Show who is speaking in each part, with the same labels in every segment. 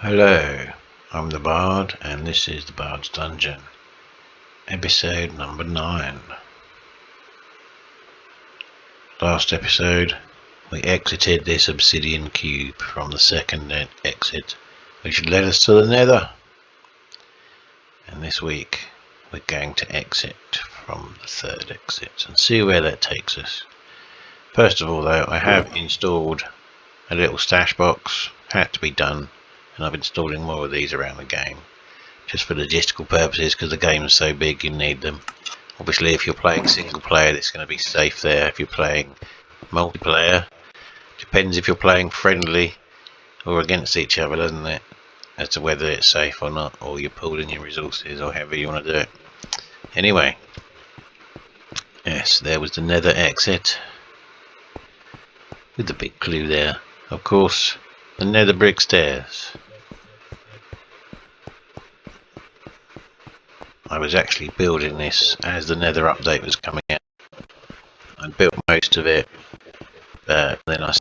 Speaker 1: Hello, I'm the Bard, and this is the Bards Dungeon, episode number 9. Last episode, we exited this obsidian cube from the second exit, which led us to the Nether. And this week, we're going to exit from the third exit and see where that takes us. First of all, though, I have installed a little stash box. Had to be done. And I've installing more of these around the game, just for logistical purposes, because the game is so big you need them. Obviously, if you're playing single player, it's going to be safe there. If you're playing multiplayer, depends if you're playing friendly or against each other, doesn't it, as to whether it's safe or not, or you're pooling your resources, or however you want to do it. Anyway, yes, there was the Nether exit with the big clue there. Of course, the Nether brick stairs. I was actually building this as the Nether update was coming out. I built most of it, then I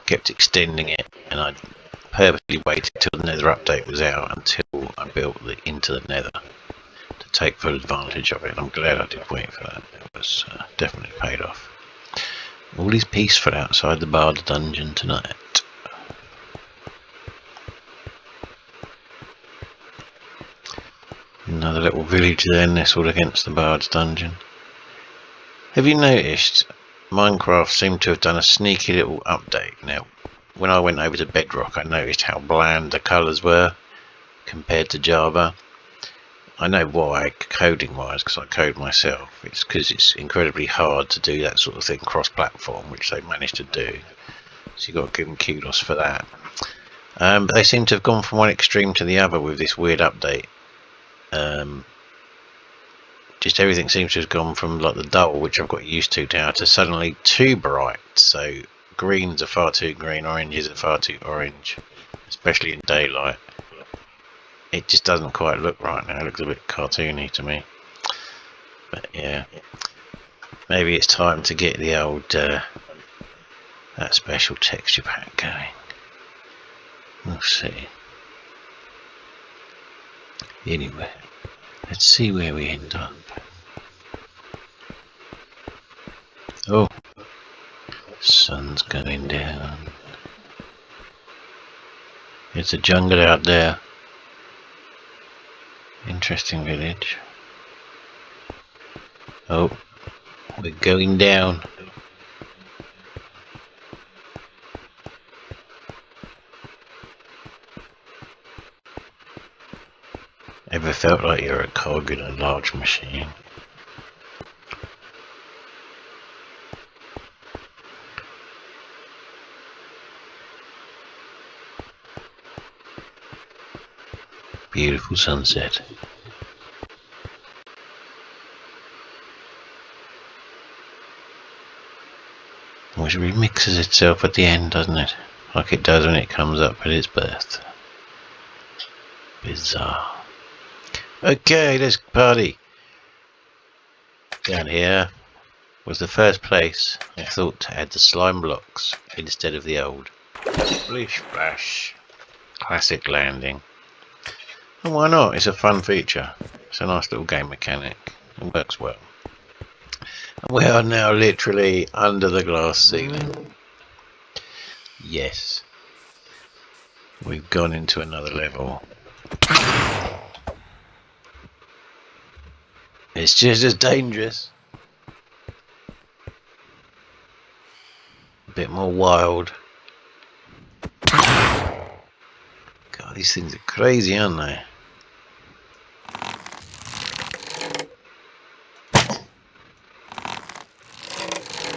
Speaker 1: kept extending it, and I purposely waited till the Nether update was out until I built into the Nether to take full advantage of it. I'm glad I did wait for that. It was definitely paid off. All is peaceful outside the Bards Dungeon tonight. Another little village there nestled against the Bards Dungeon. Have you noticed Minecraft seemed to have done a sneaky little update? Now, when I went over to Bedrock, I noticed how bland the colours were compared to Java. I know why, coding wise, because I code myself. It's because it's incredibly hard to do that sort of thing cross-platform, which they managed to do. So you've got to give them kudos for that. But they seem to have gone from one extreme to the other with this weird update. Just everything seems to have gone from like the dull, which I've got used to now, to suddenly too bright. So greens are far too green, oranges are far too orange, especially in daylight. It just doesn't quite look right now. It looks a bit cartoony to me. But yeah, maybe it's time to get the old that special texture pack going. We'll see. Anyway, let's see where we end up. Oh, sun's going down. It's a jungle out there. Interesting village. Oh, we're going down. Ever felt like you're a cog in a large machine? Beautiful sunset. Which remixes itself at the end, doesn't it? Like it does when it comes up at its birth. Bizarre. Okay, let's party. Down here was the first place I thought to add the slime blocks instead of the old. Splish splash. Classic landing. And why not? It's a fun feature. It's a nice little game mechanic. It works well. And we are now literally under the glass ceiling. Yes. We've gone into another level. It's just as dangerous. A bit more wild. God, these things are crazy, aren't they?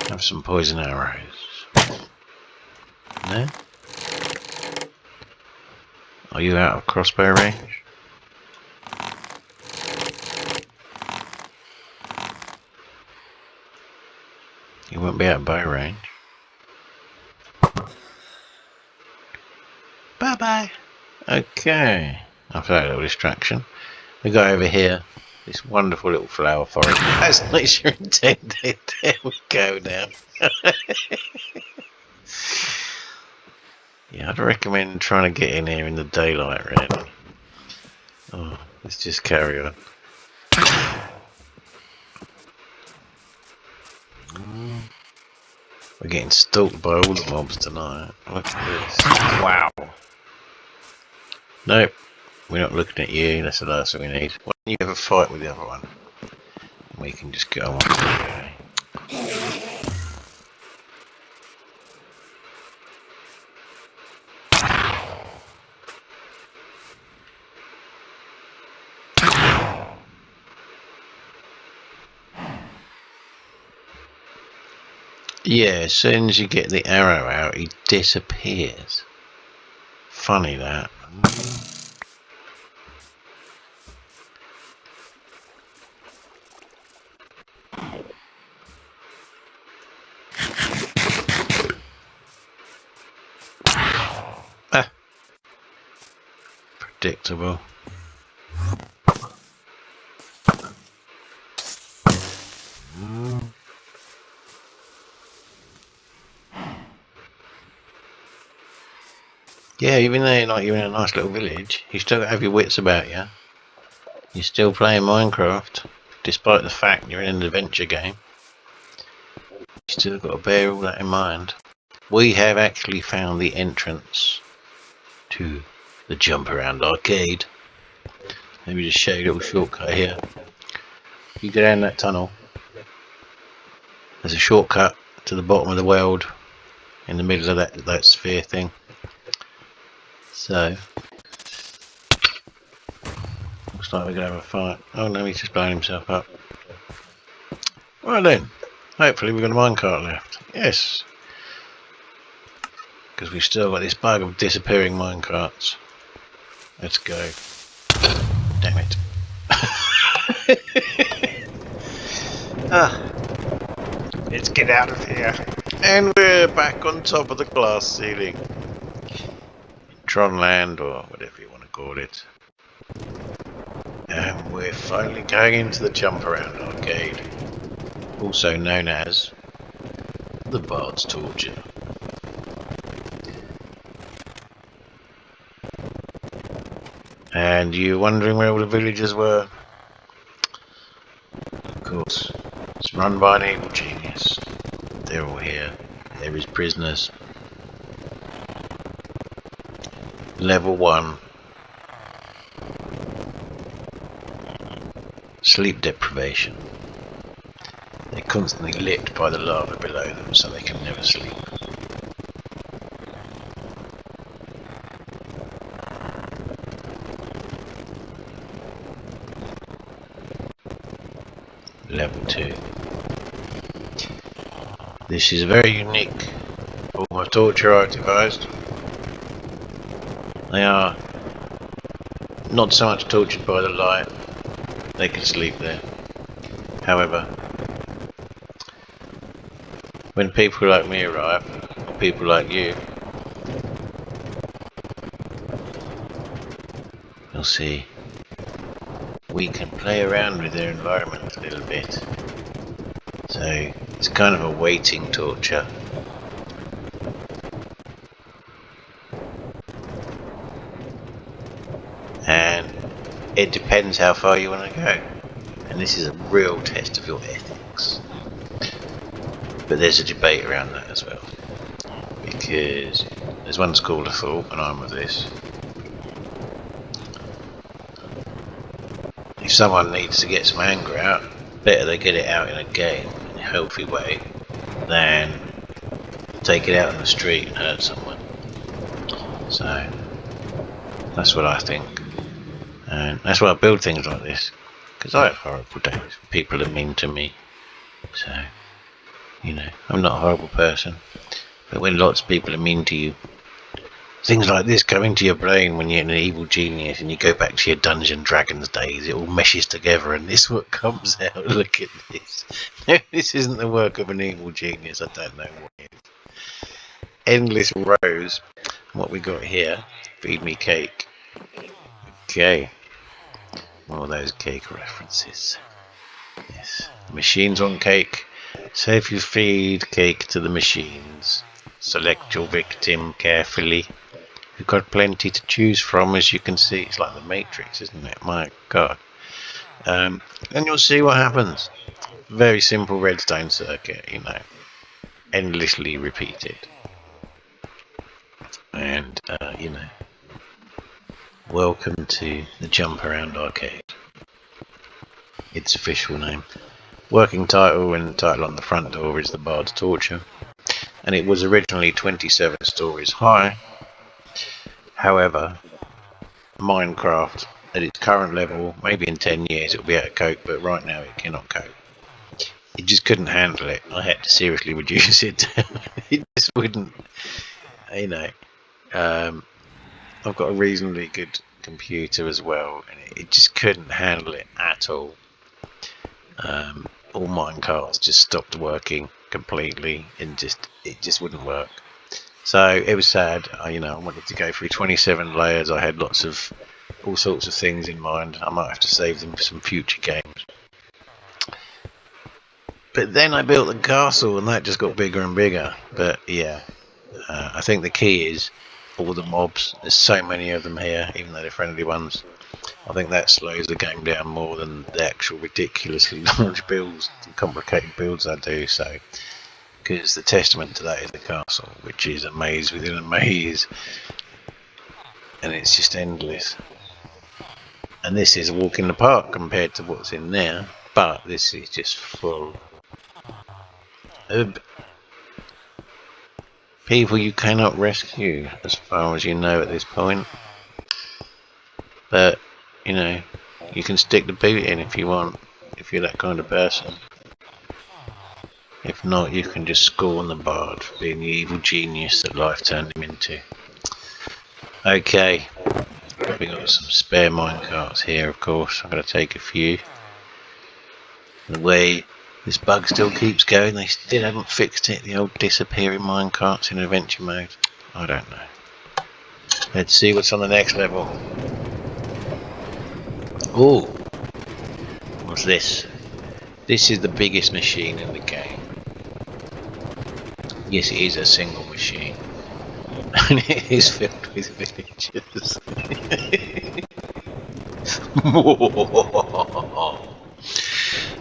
Speaker 1: Have some poison arrows. No? Are you out of crossbow range? You won't be out of bow range. Bye bye. Okay. After that little distraction, we got over here. This wonderful little flower forest. As nature intended. There we go now. Yeah, I'd recommend trying to get in here in the daylight, really. Oh, let's just carry on. We're getting stalked by all the mobs tonight. Look at this. Wow. Nope, we're not looking at you. That's the last thing we need. Why don't you have a fight with the other one? We can just go on. Yeah, as soon as you get the arrow out, he disappears. Funny that. Ah, predictable. Yeah, even though you're in a nice little village, you still have your wits about you. You're still playing Minecraft, despite the fact you're in an adventure game. You still got to bear all that in mind. We have actually found the entrance to the Jump Around Arcade. Let me just show you a little shortcut here. You go down that tunnel. There's a shortcut to the bottom of the world in the middle of that sphere thing. So, looks like we're going to have a fight. Oh no, he's just blowing himself up. Right then, hopefully we've got a minecart left. Yes. Because we've still got this bug of disappearing minecarts. Let's go. Damn it. Let's get out of here. And we're back on top of the glass ceiling. Tronland, or whatever you want to call it. And we're finally going into the Jump Around Arcade, also known as the Bards Dungeon. And you're wondering where all the villagers were? Of course, it's run by an evil genius. They're all here. They're his prisoners. Level 1. Sleep deprivation. They're constantly lit by the lava below them, so they can never sleep. Level 2. This is a very unique form of torture, I devised. They are not so much tortured by the light, they can sleep there. However, when people like me arrive, or people like you, you'll see we can play around with their environment a little bit. So it's kind of a waiting torture. And it depends how far you want to go. And this is a real test of your ethics. But there's a debate around that as well. Because there's one school of thought, and I'm with this. If someone needs to get some anger out, better they get it out in a game, in a healthy way, than take it out in the street and hurt someone. So, that's what I think. And that's why I build things like this. Because I have horrible days. People are mean to me. So, you know, I'm not a horrible person. But when lots of people are mean to you, things like this come into your brain when you're an evil genius and you go back to your Dungeon Dragons days. It all meshes together and this is what comes out. Look at this. No, this isn't the work of an evil genius. I don't know what it is. Endless rows. What we got here? Feed me cake. Okay. All those cake references. Yes. Machines on cake. So if you feed cake to the machines, select your victim carefully. We've got plenty to choose from, as you can see. It's like the Matrix, isn't it? My God. And you'll see what happens. Very simple redstone circuit, you know, endlessly repeated. And, you know, welcome to the Jump Around Arcade. Its official name. Working title and title on the front door is the Bard's Torture. And it was originally 27 stories high. However, Minecraft at its current level, maybe in 10 years it'll be able to cope, but right now it cannot cope. It just couldn't handle it. I had to seriously reduce it. It just wouldn't, you know. I've got a reasonably good computer as well, and it just couldn't handle it at all. All minecarts just stopped working completely, and it just wouldn't work. So it was sad. I wanted to go through 27 layers. I had all sorts of things in mind. I might have to save them for some future games. But then I built the castle, and that just got bigger and bigger. But yeah, I think the key is all the mobs. There's so many of them here, even though they're friendly ones. I think that slows the game down more than the actual ridiculously large builds, the complicated builds I do. So, because the testament to that is the castle, which is a maze within a maze, and it's just endless. And this is a walk in the park compared to what's in there, but this is just full of people you cannot rescue, as far as you know at this point. But, you know, you can stick the boot in if you want, if you're that kind of person. If not, you can just scorn the Bard for being the evil genius that life turned him into. Okay, we've got some spare minecarts here, of course. I'm going to take a few. The way this bug still keeps going, they still haven't fixed it, the old disappearing minecarts in adventure mode. I don't know. Let's see what's on the next level. Ooh, what's this? This is the biggest machine in the game. Yes, it is a single machine. And it is filled with villagers.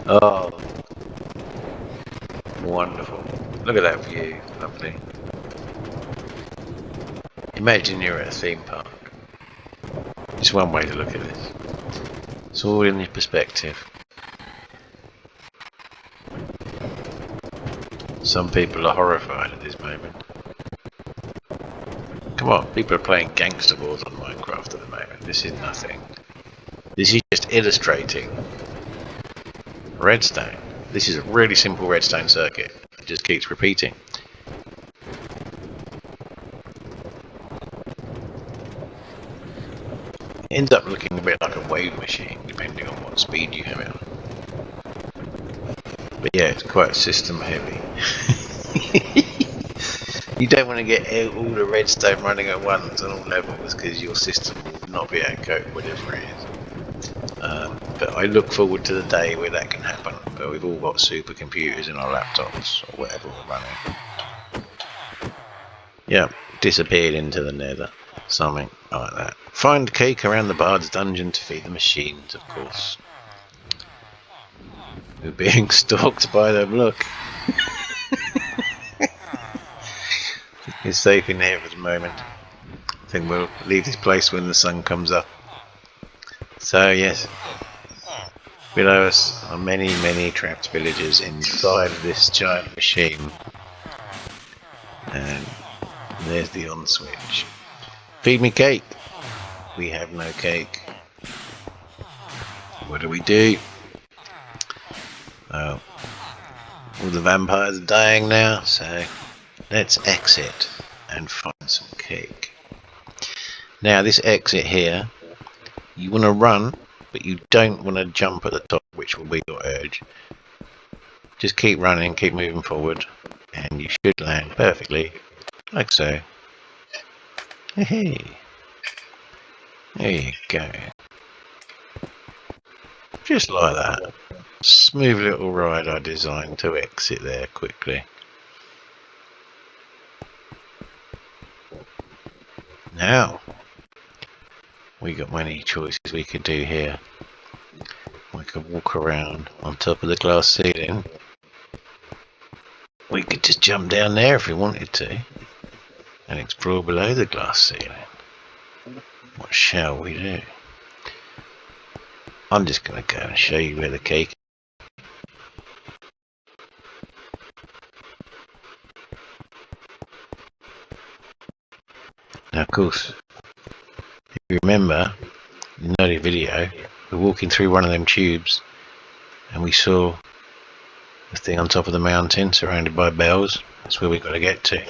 Speaker 1: Oh, wonderful. Look at that view, lovely. Imagine you're at a theme park. It's one way to look at this. It's all in your perspective. Some people are horrified at this moment. Come on, people are playing gangster wars on Minecraft at the moment. This is nothing. This is just illustrating redstone. This is a really simple redstone circuit. It just keeps repeating. It ends up looking a bit like a wave machine, depending on what speed you have it on. But yeah, it's quite system heavy. You don't want to get all the redstone running at once on all levels, because your system will not be able to cope with whatever it is. But I look forward to the day where that can happen, where we've all got supercomputers in our laptops, or whatever we're running. Yeah, disappeared into the nether. Something like that. Find cake around the Bards Dungeon to feed the machines, of course. We're being stalked by them, look. It's safe in here for the moment. I think we'll leave this place when the sun comes up. So yes, below us are many, many trapped villagers inside of this giant machine. And there's the on switch. Feed me cake. We have no cake. What do we do? Well, all the vampires are dying now, so let's exit and find some cake. Now this exit here, you want to run, but you don't want to jump at the top, which will be your urge. Just keep running, keep moving forward, and you should land perfectly, like so. Hey, there you go. Just like that. Smooth little ride I designed to exit there quickly. Now, we got many choices we could do here. We could walk around on top of the glass ceiling. We could just jump down there if we wanted to and explore below the glass ceiling. What shall we do? I'm just going to go and show you where the cake is. Now, of course, if you remember, in the earlier video, we're walking through one of them tubes and we saw the thing on top of the mountain surrounded by bells. That's where we've got to get to.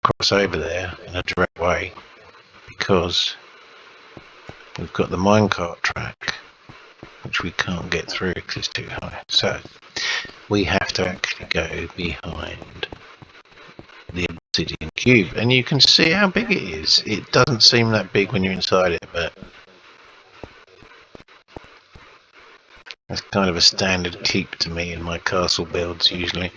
Speaker 1: Cross over there in a direct way because we've got the minecart track which we can't get through because it's too high. So we have to actually go behind the obsidian cube, and you can see how big it is. It doesn't seem that big when you're inside it, but that's kind of a standard keep to me in my castle builds usually.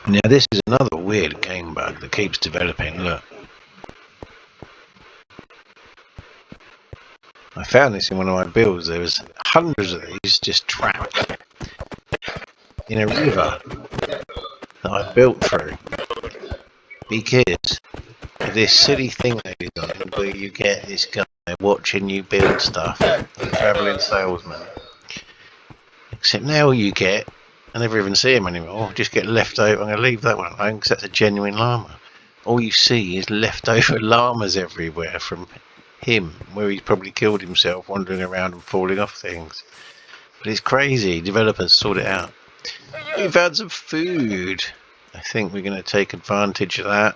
Speaker 1: Now this is another weird game bug that keeps developing. Look, I found this in one of my builds. There was hundreds of these just trapped in a river that I built through because of this silly thing they designed where you get this guy watching you build stuff, the travelling salesman. Except now all you get, I never even see him anymore, just get leftover. I'm going to leave that one alone because that's a genuine llama. All you see is leftover llamas everywhere from him, where he's probably killed himself wandering around and falling off things. But it's crazy. Developers sort it out. We found some food. I think we're going to take advantage of that.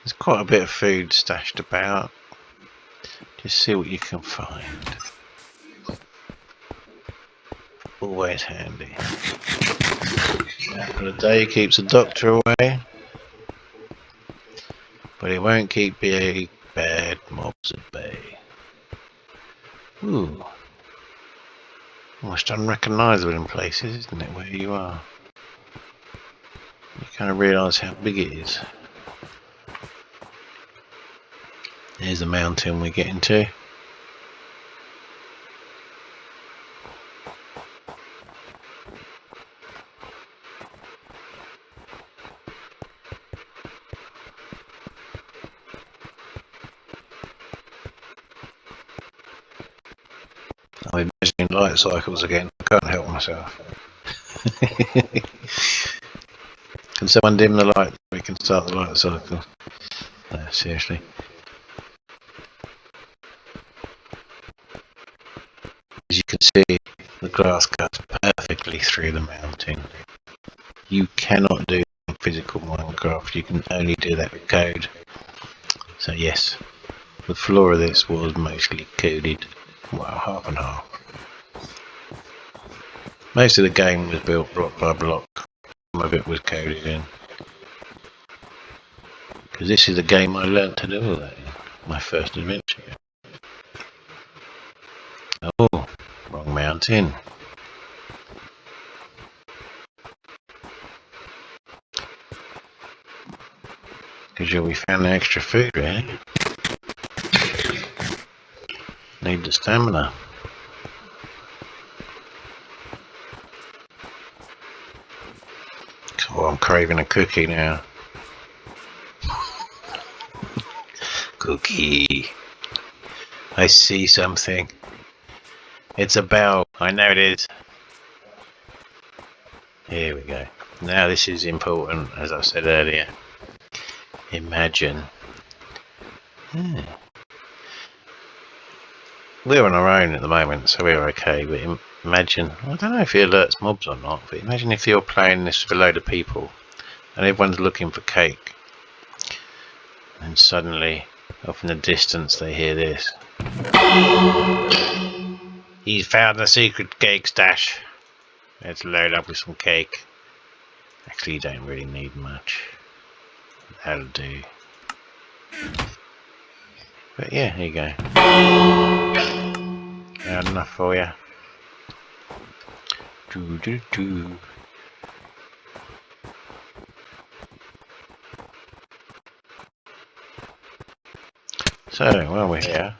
Speaker 1: There's quite a bit of food stashed about. Just see what you can find. Always handy. Apple a day keeps the doctor away, but it won't keep big bad mobs at bay. Ooh. Almost unrecognisable in places, isn't it, where you are? You kind of realise how big it is. There's the mountain we're getting to. I'm imagining light cycles again. I can't help myself. Can someone dim the light so we can start the light cycle? No, seriously. As you can see, the grass cuts perfectly through the mountain. You cannot do physical Minecraft, you can only do that with code. So yes, the floor of this was mostly coded. Well, half and half. Most of the game was built block by block. Some of it was coded in. Because this is the game I learnt to do all that in. My first adventure. Oh, wrong mountain. Because we found the extra food, really. Need the stamina. Oh, I'm craving a cookie now. Cookie. I see something. It's a bell. I know it is. Here we go. Now this is important, as I said earlier. Imagine. We're on our own at the moment, so we're okay, but imagine, I don't know if it alerts mobs or not, but imagine if you're playing this with a load of people and everyone's looking for cake, and suddenly off in the distance they hear this. He's found the secret cake stash. Let's load up with some cake. Actually, you don't really need much. That'll do. But yeah, here you go. Enough for you. So, while we're here,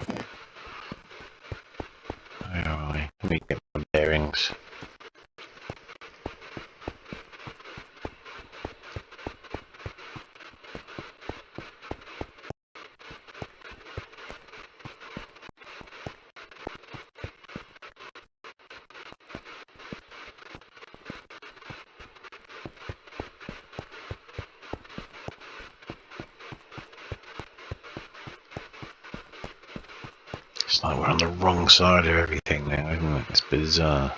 Speaker 1: where are we? Let me get my bearings. It's like we're on the wrong side of everything now, isn't it? It's bizarre.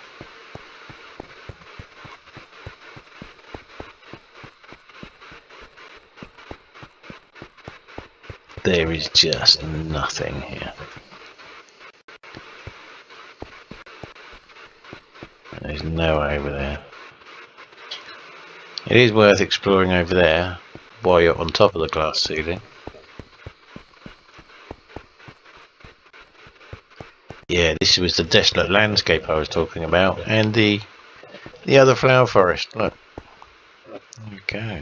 Speaker 1: There is just nothing here. There's no way over there. It is worth exploring over there while you're on top of the glass ceiling. Yeah, this was the desolate landscape I was talking about, and the other flower forest. Look, there we go.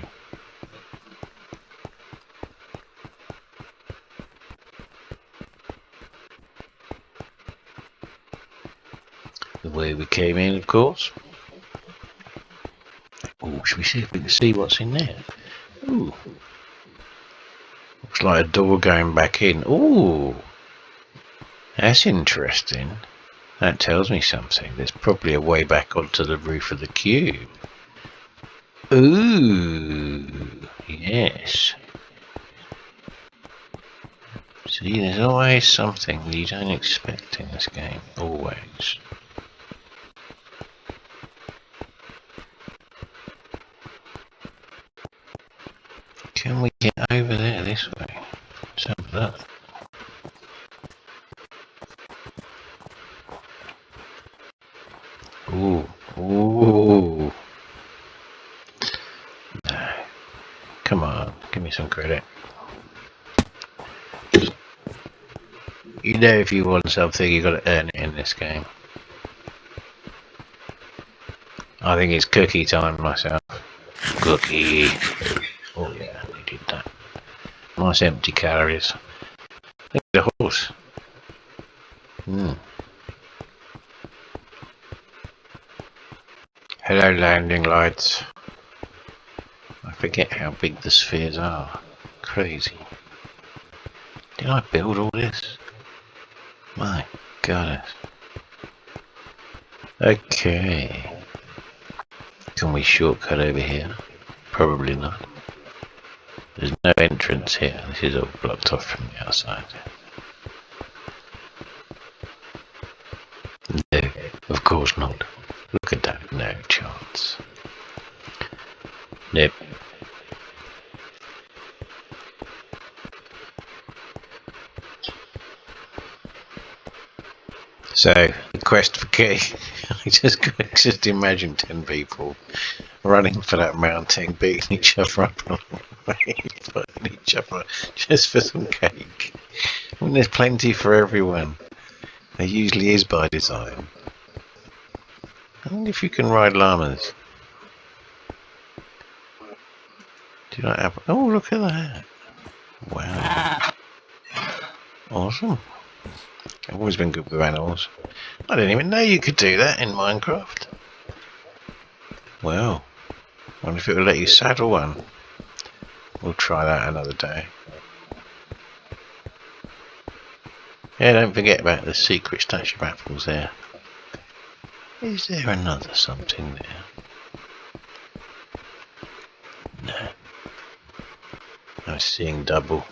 Speaker 1: The way we came in, of course. Oh, should we see if we can see what's in there? Ooh, looks like a door going back in. Ooh, that's interesting. That tells me something. There's probably a way back onto the roof of the cube. Ooh, yes. See, there's always something you don't expect in this game. Always. Can we get over there this way? Let's have a look. Ooh, ooh. No. Come on, give me some credit. You know, if you want something, you got to earn it in this game. I think it's cookie time myself. Cookie. Oh yeah, they did that. Nice empty calories. Look at the horse. Hello, landing lights. I forget how big the spheres are. Crazy. Did I build all this? My goodness. Okay. Can we shortcut over here? Probably not. There's no entrance here. This is all blocked off from the outside. No, of course not. Look at that. No chance. Nope. So, the quest for key. I just imagine 10 people running for that mountain, beating each other up along the way, fighting each other just for some cake. When there's plenty for everyone. There usually is by design. I wonder if you can ride llamas. Do you like apple? Oh, look at that. Wow. Awesome. I've always been good with animals. I didn't even know you could do that in Minecraft. Well, I wonder if it will let you saddle one. We'll try that another day. Yeah, don't forget about the secret stash of apples there. Is there another something there? No. I'm seeing double.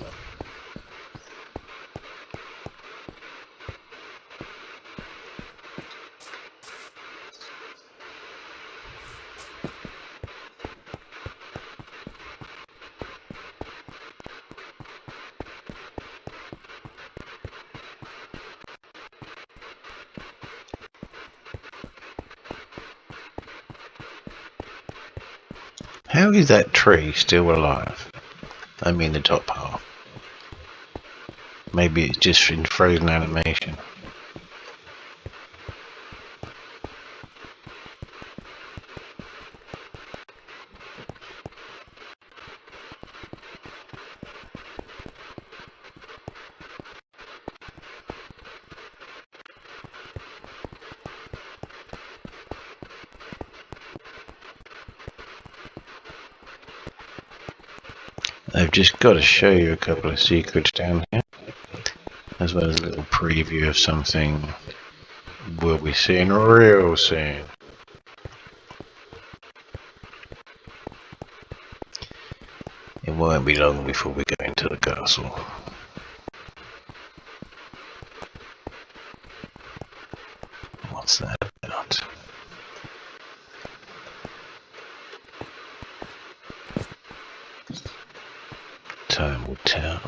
Speaker 1: How is that tree still alive? I mean the top half. Maybe it's just in frozen animation. I've just got to show you a couple of secrets down here, as well as a little preview of something we'll be seeing real soon. It won't be long before we go into the castle. What's that about? Time will tell.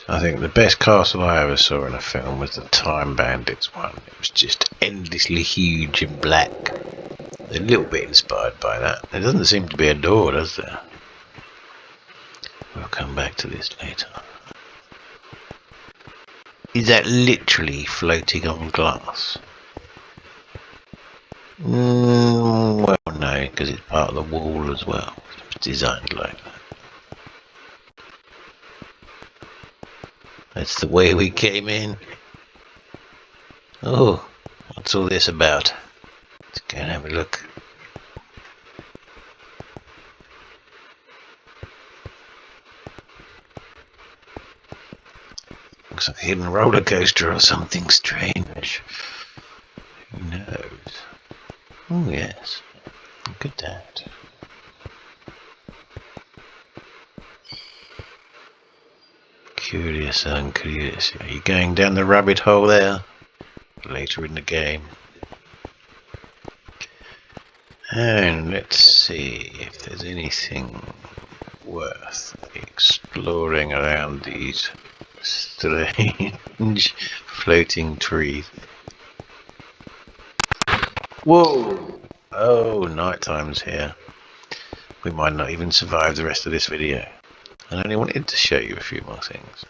Speaker 1: I think the best castle I ever saw in a film was the Time Bandits one. It was just endlessly huge and black. A little bit inspired by that. There doesn't seem to be a door, does there? We'll come back to this later. Is that literally floating on glass? Well, no, because it's part of the wall as well. It's designed like that. That's the way we came in. Oh, what's all this about? Let's go and have a look. Looks like a hidden roller coaster or something strange. Who knows? Oh yes, look at that. Curious, uncurious. Are you going down the rabbit hole there? Later in the game. And let's see if there's anything worth exploring around these strange floating trees. Whoa! Oh, nighttime's here. We might not even survive the rest of this video. I only wanted to show you a few more things.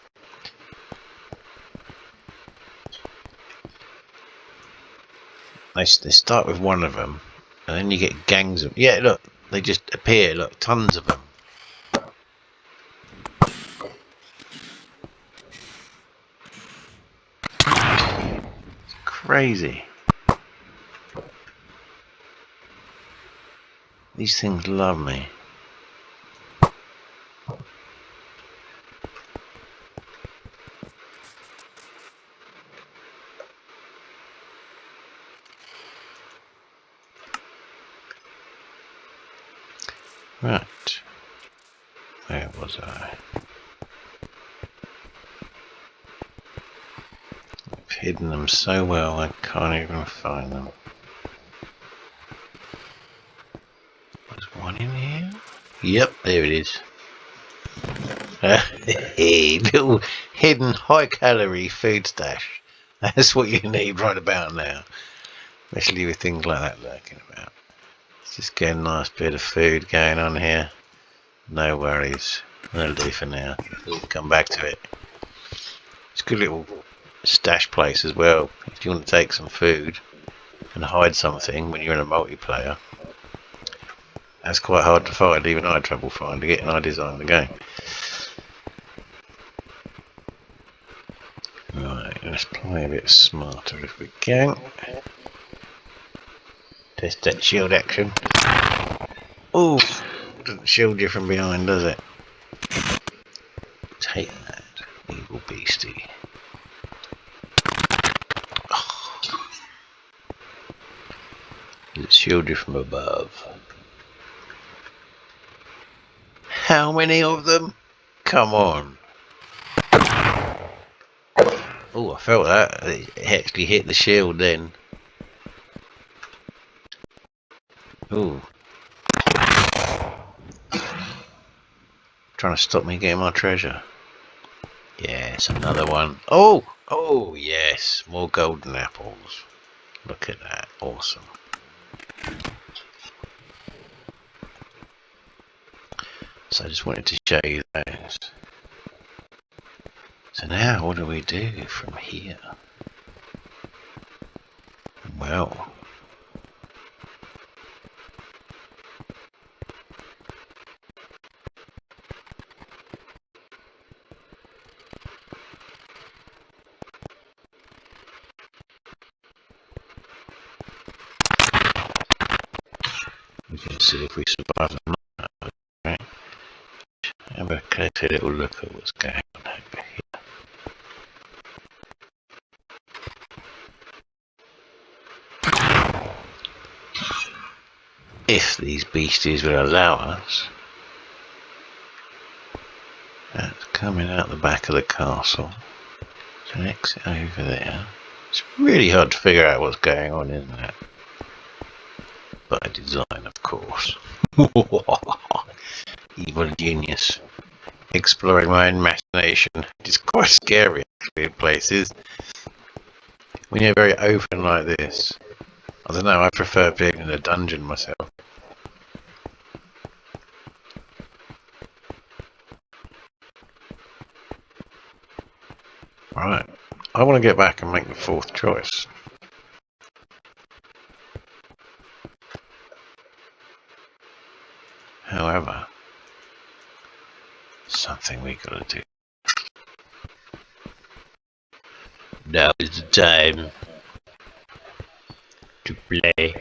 Speaker 1: They start with one of them, and then you get gangs of... Yeah, look, they just appear, look, tons of them. It's crazy. These things love me. Right. Where was I? I've hidden them so well I can't even find them. There's one in here? Yep, there it is. Little hidden high-calorie food stash. That's what you need right about now. Especially with things like that lurking about. Let's just get a nice bit of food going on here. No worries. That'll do for now. We'll come back to it. It's a good little stash place as well. If you want to take some food and hide something when you're in a multiplayer. That's quite hard to find. Even I had trouble finding it, and I designed the game. Right, let's play a bit smarter if we can. Test that shield action. Oh, doesn't shield you from behind, does it? Take that, evil beastie. Oh. Does it shield you from above? How many of them? Come on. Oh, I felt that. It actually hit the shield then. Ooh. Trying to stop me getting my treasure. Yes, another one. Oh! Oh, yes. More golden apples. Look at that. Awesome. So I just wanted to show you those. So now, what do we do from here? Well... We can see if we survive the night. Right? Have a closer little look at what's going on over here. If these beasties will allow us, that's coming out the back of the castle. There's an exit over there. It's really hard to figure out what's going on, isn't it? By design, of course. Evil genius. Exploring my imagination. It's quite scary, actually, in places. When you're very open like this. I don't know, I prefer being in a dungeon myself. Right. I want to get back and make the fourth choice. However, something we gotta do. Now is the time to play.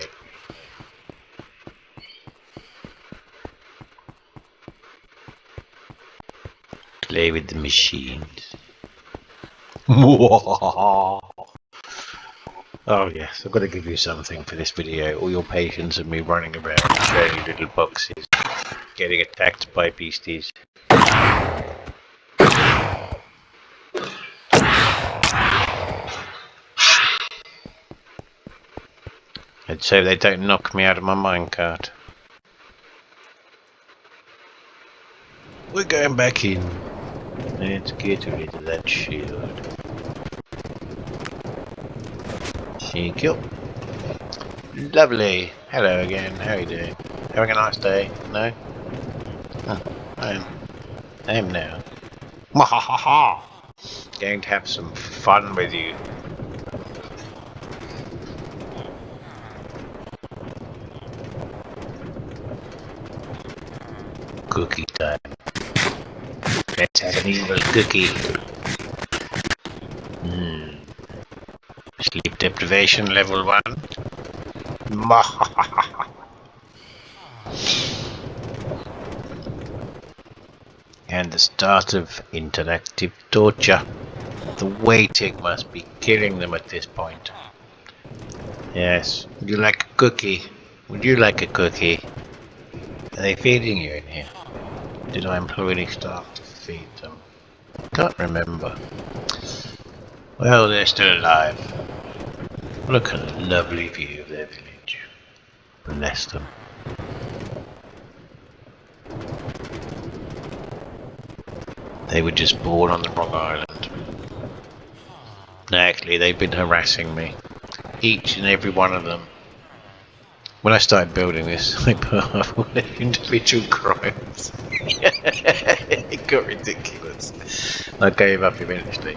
Speaker 1: Play with the machines. Oh yes, I've got to give you something for this video. All your patience of me running around showing you little boxes, getting attacked by beasties. I'd say they don't knock me out of my minecart. We're going back in. Let's get rid of that shield. Thank you. Lovely. Hello again. How are you doing? Having a nice day? No? Oh, I am now. Mwahaha! Going to have some fun with you. Cookie time. Let's have an evil cookie. Sleep deprivation level 1. And the start of interactive torture. The waiting must be killing them at this point. Yes. Would you like a cookie? Would you like a cookie? Are they feeding you in here? Did I employ any staff to feed them? Can't remember. Well, they're still alive. Look at the lovely view of their village. Bless them. They were just born on the wrong island. Actually, they've been harassing me. Each and every one of them. When I started building this, I put up all their individual crimes. It got ridiculous. I gave up eventually.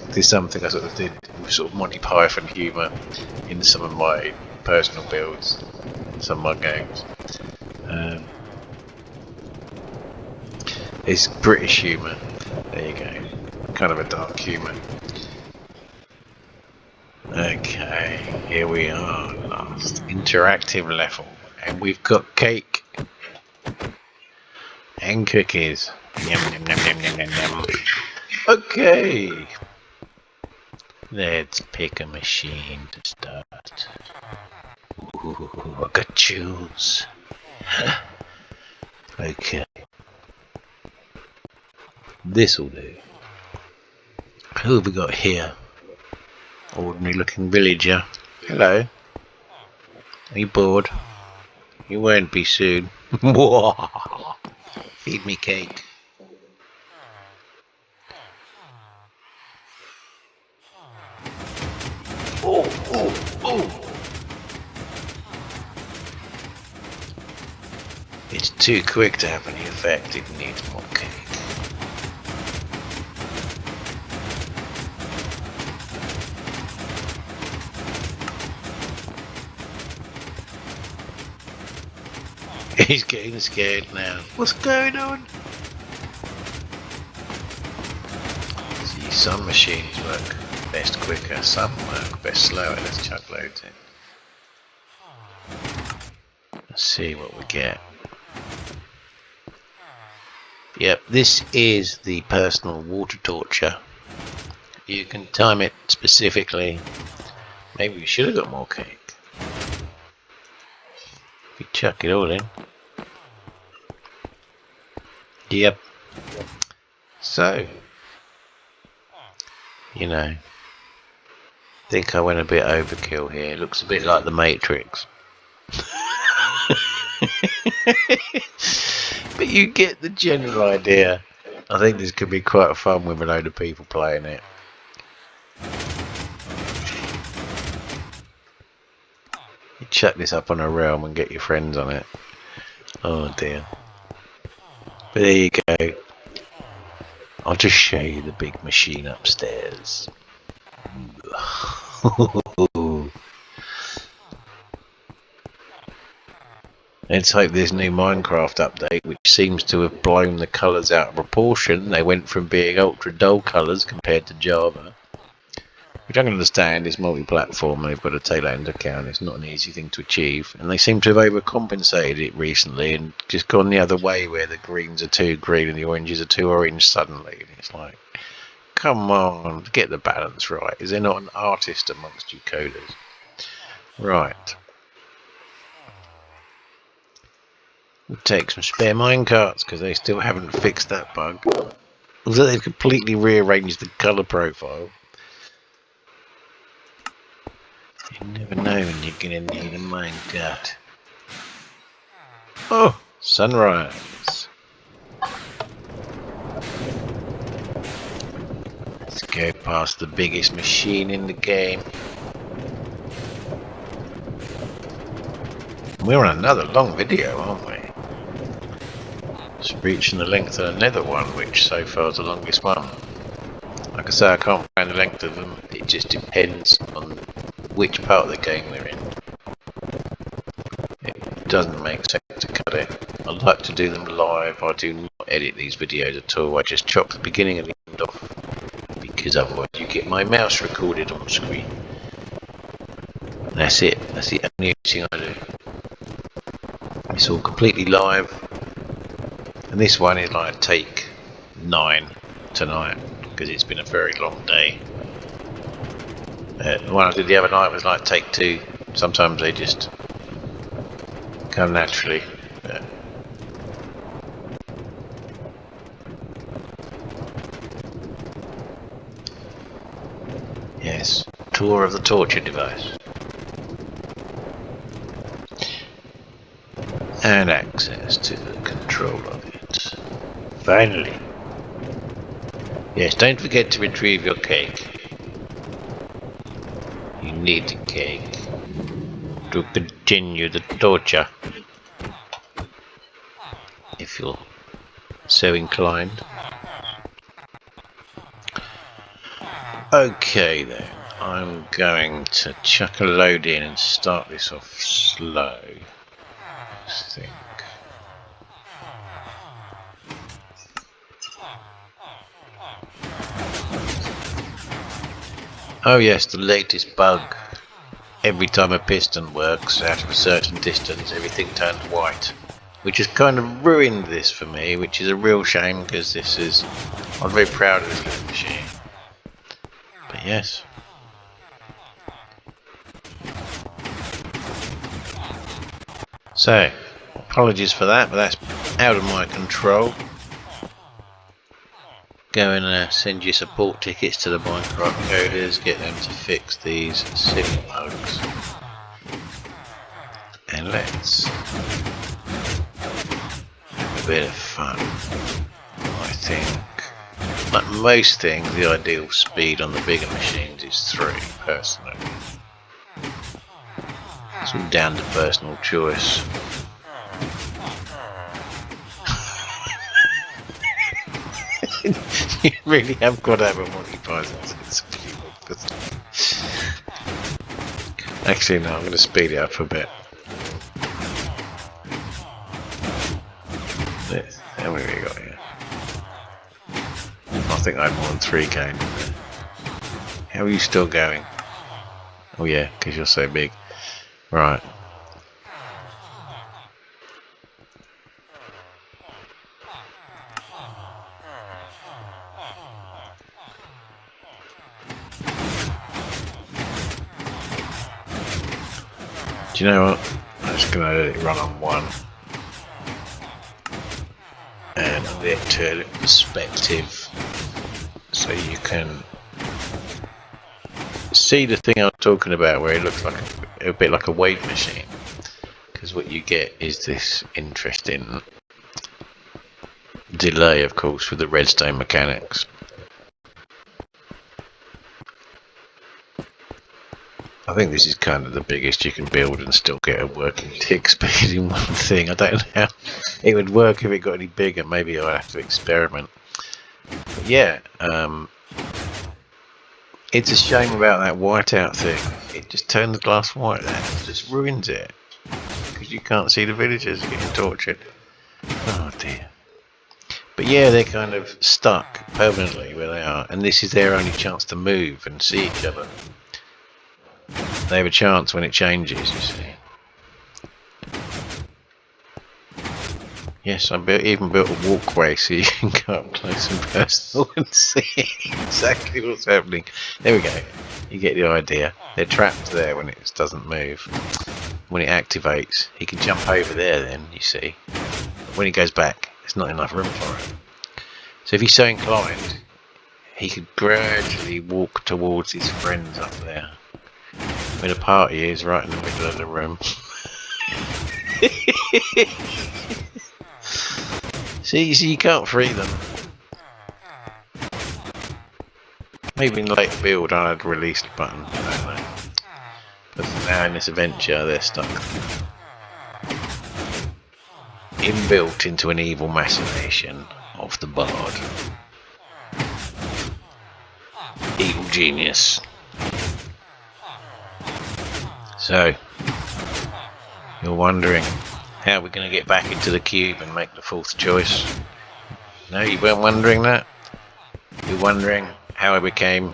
Speaker 1: There's something I sort of did with sort of Monty Python humour in some of my personal builds, some of my games. It's British humour. There you go. Kind of a dark humour. Okay, here we are, last interactive level, and we've got cake and cookies. Yum, yum, yum, yum, yum, yum, yum. Okay, let's pick a machine to start. Ooh, I got chills. Okay, this'll do. Who have we got here? Ordinary looking villager. Hello. Are you bored? You won't be soon. Feed me cake. Oh. It's too quick to have any effect. It needs more cake. He's getting scared now. What's going on? See, some machines work best quicker, some work best slower. Let's chuck loads in. Let's see what we get. Yep, this is the personal water torture. You can time it specifically. Maybe we should have got more cake. If you chuck it all in. Yep. So, you know, I think I went a bit overkill here. It looks a bit like the Matrix. But you get the general idea. I think this could be quite fun with a load of people playing it. You chuck this up on a realm and get your friends on it. Oh dear. But there you go. I'll just show you the big machine upstairs. Let's hope this new Minecraft update, which seems to have blown the colours out of proportion. They went from being ultra dull colours compared to Java, which I can understand is multi-platform. They've got to take that into account. It's not an easy thing to achieve, and they seem to have overcompensated it recently and just gone the other way, where the greens are too green and the oranges are too orange suddenly. And it's like, come on, get the balance right. Is there not an artist amongst you coders? Right. We'll take some spare minecarts because they still haven't fixed that bug. Although they've completely rearranged the colour profile. You never know when you're going to need a minecart. Oh, sunrise. Let's go past the biggest machine in the game. We're on another long video, aren't we? Just reaching the length of another one, which so far is the longest one. Like I say, I can't find the length of them. It just depends on which part of the game we're in. It doesn't make sense to cut it. I like to do them live. I do not edit these videos at all. I just chop the beginning and the end off, because otherwise you get my mouse recorded on screen. And that's it. That's the only thing I do. It's all completely live. And this one is like take 9 tonight, because it's been a very long day. The one I did the other night was like take 2. Sometimes they just come naturally. Yes, tour of the torture device. And access to the control of it. Finally. Yes, don't forget to retrieve your cake. You need the cake to continue the torture, if you're so inclined. Okay then, I'm going to chuck a load in and start this off slow. Let's think. Oh yes, the latest bug. Every time a piston works out of a certain distance, everything turns white. Which has kind of ruined this for me, which is a real shame, because this is... I'm very proud of this little machine. But yes. So, apologies for that, but that's out of my control. Go and send your support tickets to the Minecraft coders, get them to fix these silly bugs. And let's have a bit of fun. I think, like most things, the ideal speed on the bigger machines is 3, personally. It's all down to personal choice. You really have got to have a multi-python. Actually, no, I'm going to speed it up a bit. How many have we got here? I think I had more than 3k. How are you still going? Oh yeah, because you're so big. Right. Do you know what? I'm just going to let it run on 1. And let it turn it perspective so you can see the thing I was talking about where it looks like a bit like a weight machine. Because what you get is this interesting delay, of course, with the redstone mechanics. I think this is kind of the biggest you can build and still get a working tick speed in one thing. I don't know how it would work if it got any bigger. Maybe I'll have to experiment. But yeah, it's a shame about that whiteout thing. It just turned the glass white there. It just ruins it. Because you can't see the villagers getting tortured. Oh dear. But yeah, they're kind of stuck permanently where they are. And this is their only chance to move and see each other. They have a chance when it changes, you see. Yes, I even built a walkway so you can go up close and personal and see exactly what's happening. There we go. You get the idea. They're trapped there when it doesn't move. When it activates, he can jump over there then, you see. When he goes back, there's not enough room for him. So if he's so inclined, he could gradually walk towards his friends up there. Where the party is, right in the middle of the room. See, you can't free them. Maybe in the later build I'd release the button, I don't know. But now in this adventure they're stuck. Inbuilt into an evil machination of the Bard. Evil genius. So, you're wondering how we're going to get back into the cube and make the 4th choice? No, you weren't wondering that? You're wondering how I became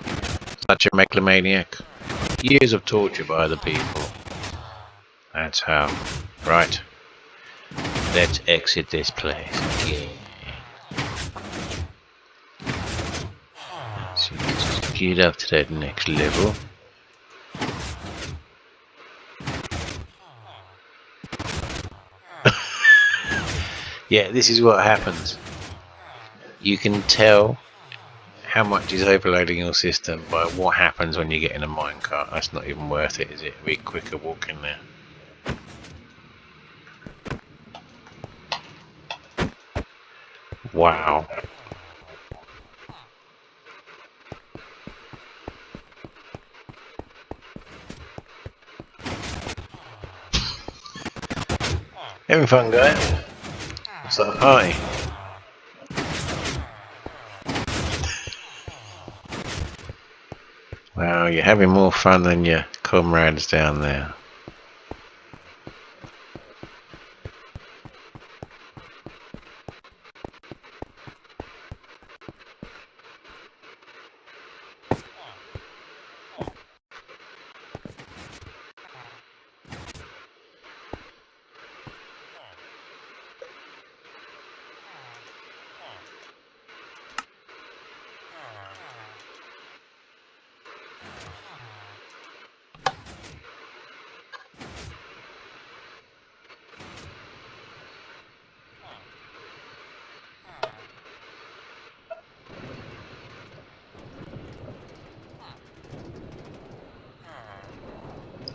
Speaker 1: such a megalomaniac? Years of torture by other people. That's how. Right. Let's exit this place again. So let's get up to that next level. Yeah, this is what happens. You can tell how much is overloading your system by what happens when you get in a minecart. That's not even worth it, is it? A bit quicker walking there. Wow. Having fun, guys? What's that party? Wow, you're having more fun than your comrades down there.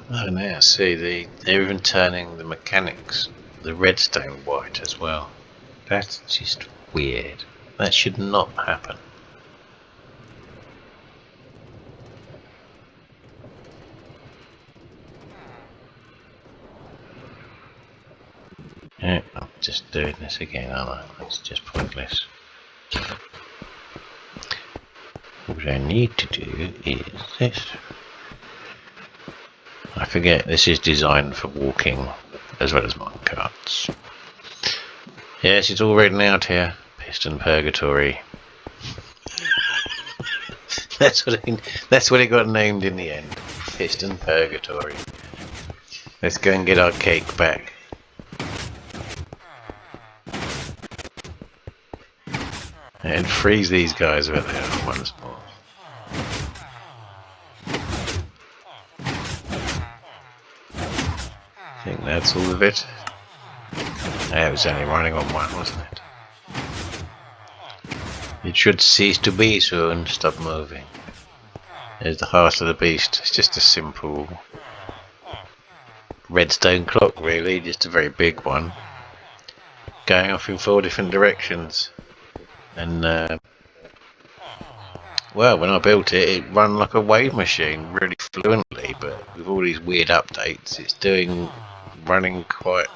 Speaker 1: Oh, now see, they're even turning the mechanics, the redstone white as well. That's just weird. That should not happen. Yeah, I'm just doing this again, aren't I? It's just pointless. What I need to do is this. I forget, this is designed for walking as well as minecarts. Yes, it's all written out here. Piston Purgatory. That's what it got named in the end. Piston Purgatory. Let's go and get our cake back. And freeze these guys where they are once more. think that's all of it. Yeah, it was only running on one, wasn't it? It should cease to be soon. Stop moving. There's the heart of the beast. It's just a simple redstone clock, really, just a very big one, going off in 4 different directions. And well, when I built it, it ran like a wave machine, really fluently. But with all these weird updates, it's running quite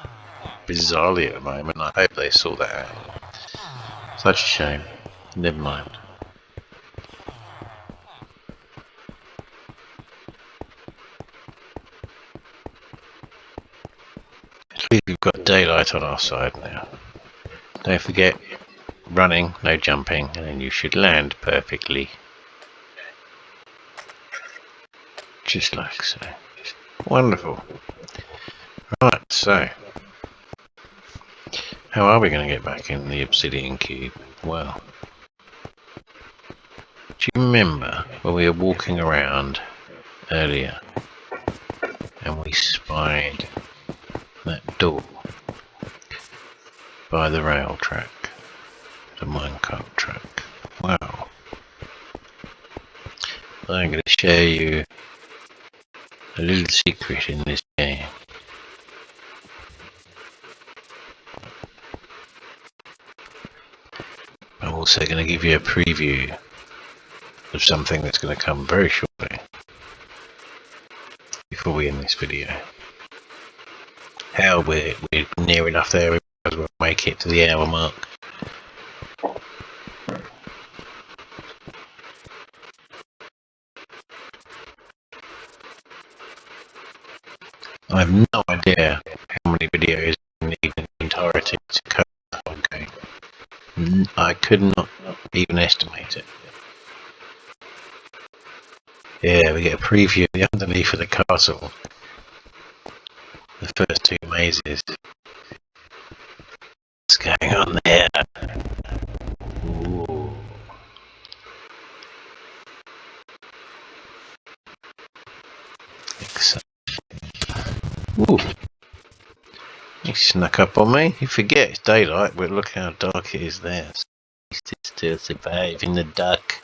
Speaker 1: bizarrely at the moment. I hope they sort that out. Such a shame. Never mind. At least we've got daylight on our side now. Don't forget, running, no jumping, and then you should land perfectly. Just like so. Wonderful. Right, so how are we going to get back in the obsidian cube? Well, do you remember when we were walking around earlier and we spied that door by the rail track, the minecart track? Well, I'm going to show you a little secret in this game. I'm also going to give you a preview of something that's going to come very shortly before we end this video. How we're near enough there, we'll make it to the hour mark. I have no idea how many videos I need in the entirety to cover the whole game. I could not even estimate it. Yeah, we get a preview of the underneath of the castle. The first 2 mazes. What's going on there? Ooh. Excellent. Ooh. You snuck up on me. You forget it's daylight, but look how dark it is there. It still survive in the dark.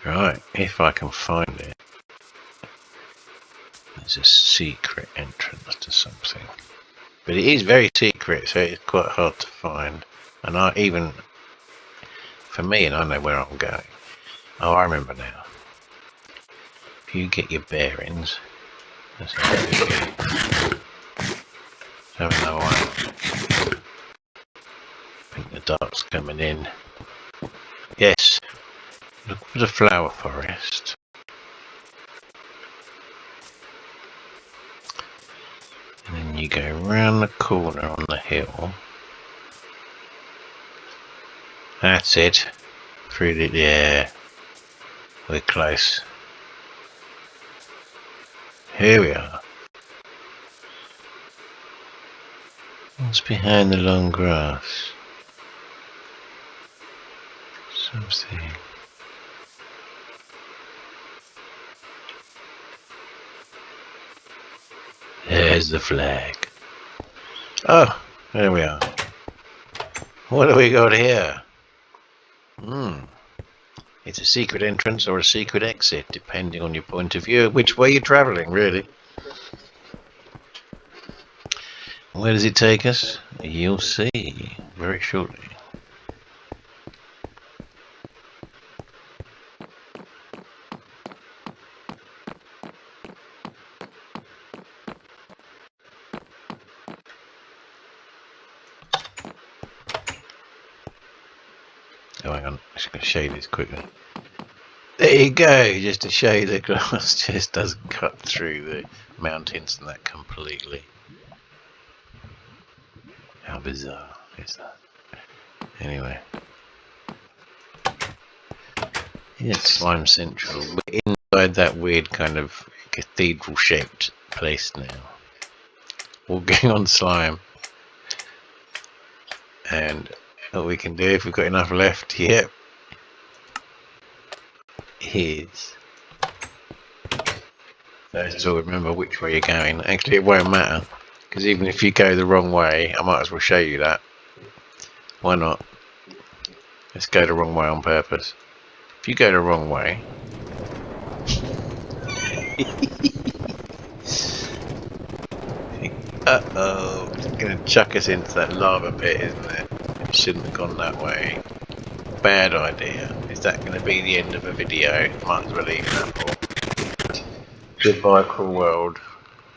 Speaker 1: Right, if I can find it. There's a secret entrance to something. But it is very secret, so it's quite hard to find. And even for me, and I know where I'm going. Oh, I remember now. If you get your bearings, that's have another one. I think the dark's coming in. Yes. Look for the flower forest. And then you go round the corner on the hill. That's it. Through the, yeah. We're close. Here we are. What's behind the long grass? Something. There's the flag. Oh, there we are. What do we got here? It's a secret entrance or a secret exit, depending on your point of view, which way you're travelling, really. Where does it take us? You'll see very shortly. Oh, hang on, I'm just going to show you this quickly. There you go, just to show you the grass just doesn't cut through the mountains and that completely. How bizarre is that? Anyway. It's Slime Central. We're inside that weird kind of cathedral shaped place now. Walking on slime. And what we can do if we've got enough left here is So remember which way you're going. Actually, it won't matter, because even if you go the wrong way, I might as well show you that. Why not? Let's go the wrong way on purpose. If you go the wrong way... Uh-oh, it's going to chuck us into that lava pit, isn't it? It shouldn't have gone that way. Bad idea. Is that going to be the end of a video? Might as well leave that for. Goodbye, cruel world.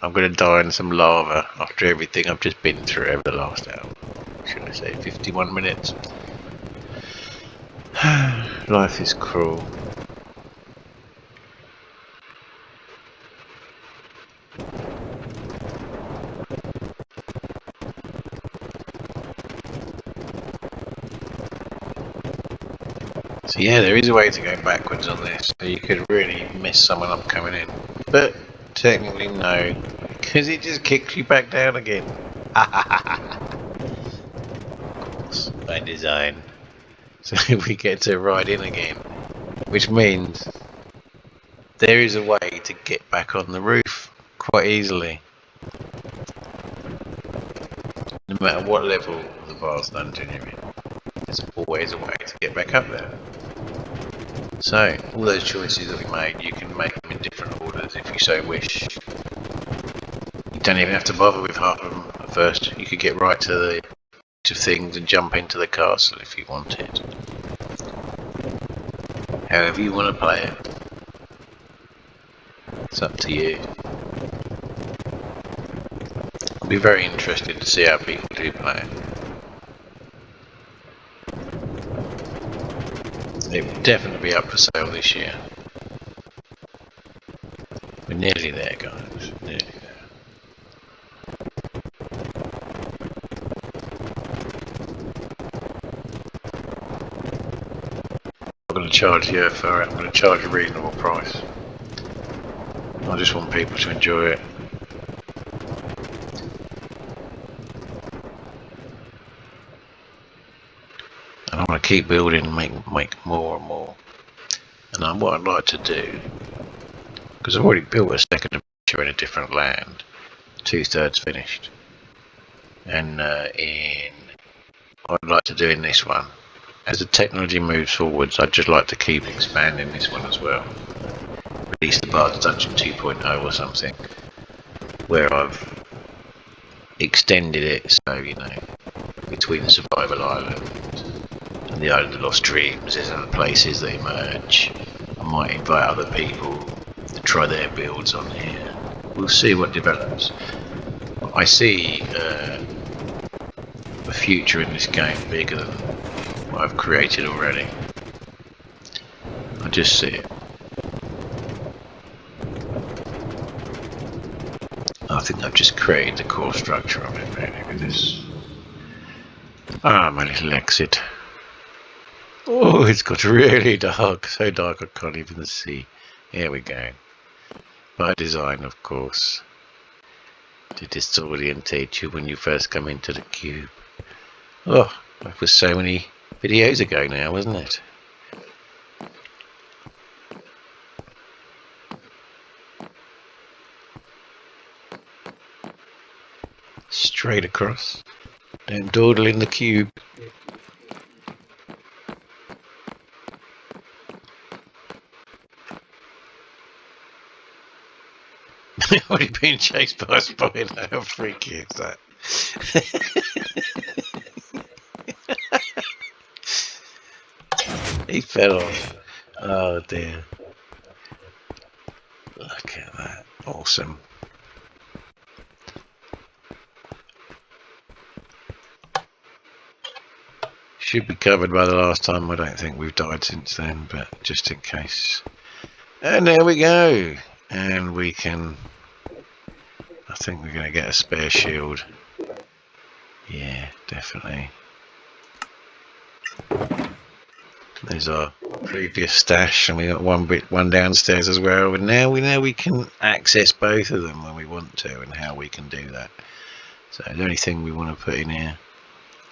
Speaker 1: I'm going to die in some lava after everything I've just been through over the last hour. Should I say 51 minutes? Life is cruel. So yeah, there is a way to go backwards on this, so you could really mess someone up coming in. But technically no, because it just kicks you back down again. Of course, by design. So we get to ride in again, which means there is a way to get back on the roof quite easily. No matter what level of the Bards Dungeon you're in, there's always a way to get back up there. So, all those choices that we made, you can make them in different orders if you so wish. You don't even have to bother with half of them at first. You could get right to things and jump into the castle if you wanted. However you want to play it. It's up to you. I'll be very interested to see how people do play it. It will definitely be up for sale this year. We're nearly there, guys. Nearly there. I'm going to charge you for it. I'm going to charge a reasonable price. I just want people to enjoy it. And I want to keep building and make more and more. And what I'd like to do, because I've already built a second adventure in a different land, 2/3 finished. And what I'd like to do in this one, as the technology moves forwards, I'd just like to keep expanding this one as well. Release the Bards Dungeon 2.0 or something, where I've extended it so, you know, between the Survival Island and the Island of Lost Dreams, there's other places that emerge. I might invite other people to try their builds on here. We'll see what develops. I see a future in this game bigger than what I've created already. I just see it. I think I've just created the core structure of it really with this. Ah, my little exit. Oh, it's got really dark. So dark I can't even see. Here we go. By design, of course. To disorientate you when you first come into the cube. Oh, that was so many videos ago now, wasn't it? Straight across. Don't dawdle in the cube. I've already been chased by a spider. How freaky is that? He fell off. Oh dear. Look at that. Awesome. Should be covered by the last time. I don't think we've died since then, but just in case. And there we go. And we can... I think we're going to get a spare shield. Yeah, definitely. There's our previous stash, and we got one downstairs as well. And now we can access both of them when we want to, and how we can do that. So the only thing we want to put in here.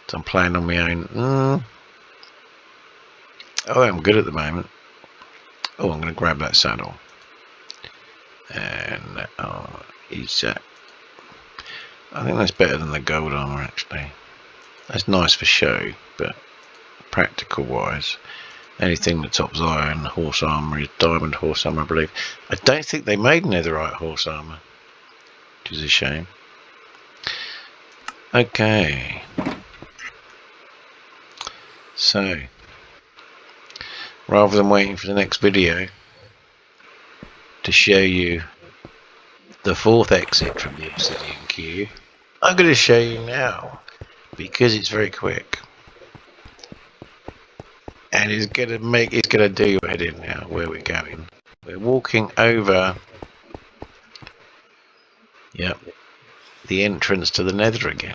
Speaker 1: So I'm playing on my own. Oh, I'm good at the moment. Oh, I'm going to grab that saddle. And I think that's better than the gold armor actually. That's nice for show, but practical wise, anything that tops iron horse armor is diamond horse armor, I believe. I don't think they made netherite horse armor, which is a shame. Okay, so rather than waiting for the next video to show you the fourth exit from the obsidian cube, I'm going to show you now because it's very quick and it's going to do your head in now. Where we're going, we're walking over, yep, the entrance to the nether again.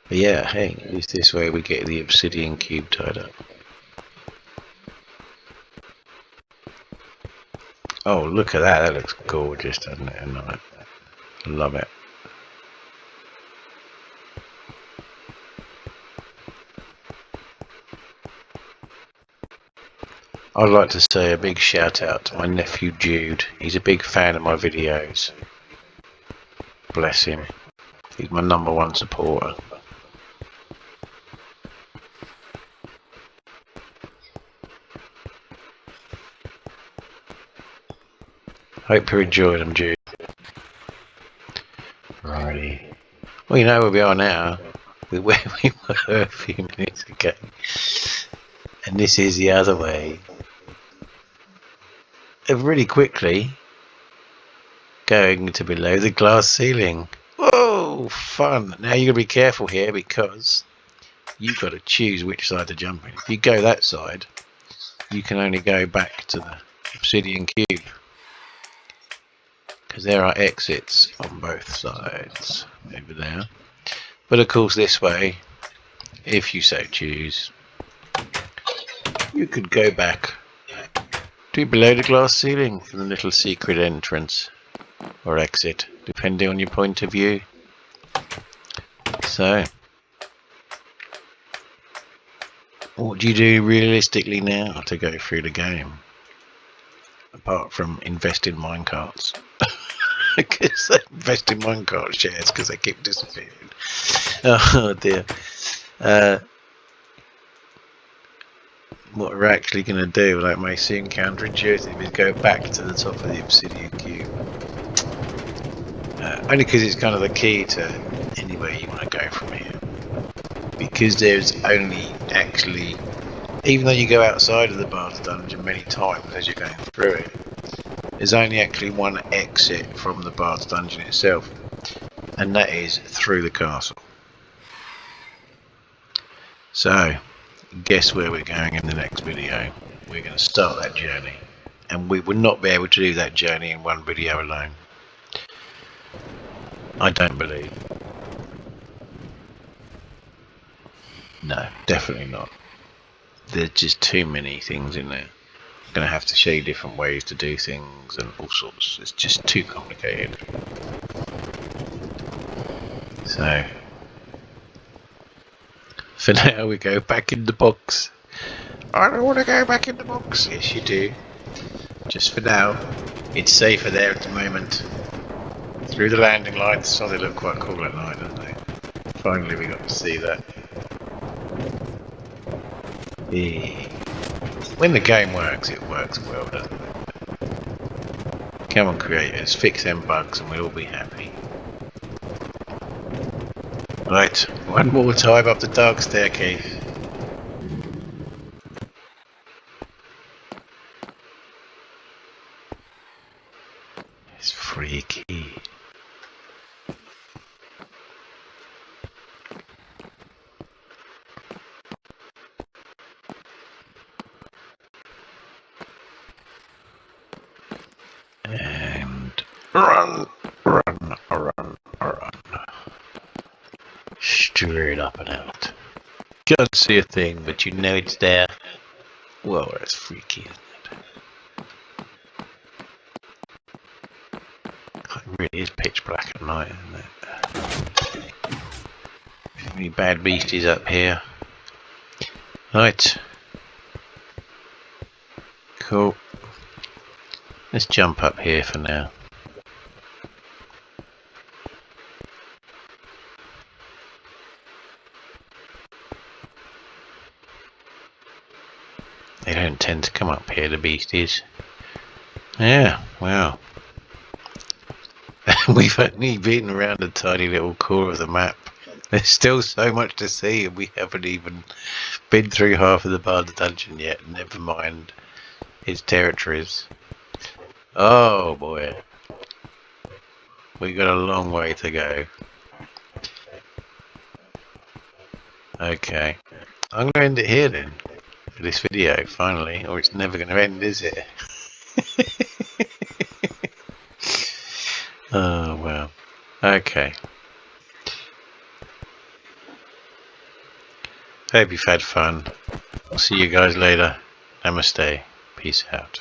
Speaker 1: But yeah, hey, is this where we get the obsidian cube tied up? Oh, look at that. That looks gorgeous, doesn't it? And I love it. I'd like to say a big shout out to my nephew Jude. He's a big fan of my videos. Bless him. He's my #1 supporter. Hope you enjoyed them, Jude. Righty. Well, you know where we are now. We're where we were a few minutes ago. And this is the other way. Really quickly going to below the glass ceiling. Whoa, fun. Now you've got to be careful here because you've got to choose which side to jump in. If you go that side, you can only go back to the obsidian cube because there are exits on both sides over there. But of course this way, if you so choose, you could go back to below the glass ceiling from the little secret entrance or exit, depending on your point of view. So, what do you do realistically now to go through the game? Apart from invest in minecarts. Because they invest in minecart shares because they keep disappearing. Oh dear. What we're actually going to do, like may seem counterintuitive, is go back to the top of the obsidian cube. Only because it's kind of the key to anywhere you want to go from here. Because there's only actually, even though you go outside of the Bards Dungeon many times as you're going through it, there's only actually one exit from the Bards Dungeon itself, and that is through the castle. So, guess where we're going in the next video? We're going to start that journey, and we would not be able to do that journey in one video alone. I don't believe. No, definitely not. There's just too many things in there. I'm going to have to show you different ways to do things and all sorts. It's just too complicated. So, for now we go back in the box. I don't want to go back in the box. Yes you do. Just for now. It's safer there at the moment. Through the landing lights. Oh, they look quite cool at night, don't they? Finally we got to see that. Yeah. When the game works, it works well, doesn't it? Come on creators, fix them bugs and we'll all be happy. Right, one more time up the dark staircase. It's freaky. And run, run, run, run. Straight up and out. Can't see a thing, but you know it's there. Whoa, that's freaky, isn't it? It really is pitch black at night, isn't it? Any bad beasties up here. Right. Cool. Let's jump up here for now. They don't tend to come up here, the beasties. Yeah, wow. We've only been around a tiny little corner of the map. There's still so much to see, and we haven't even been through half of the Bards Dungeon yet, never mind its territories. Oh boy. We got a long way to go. Okay. I'm going to end it here then, for this video, finally, or it's never going to end, is it? Oh, well. Okay. Hope you've had fun. I'll see you guys later. Namaste. Peace out.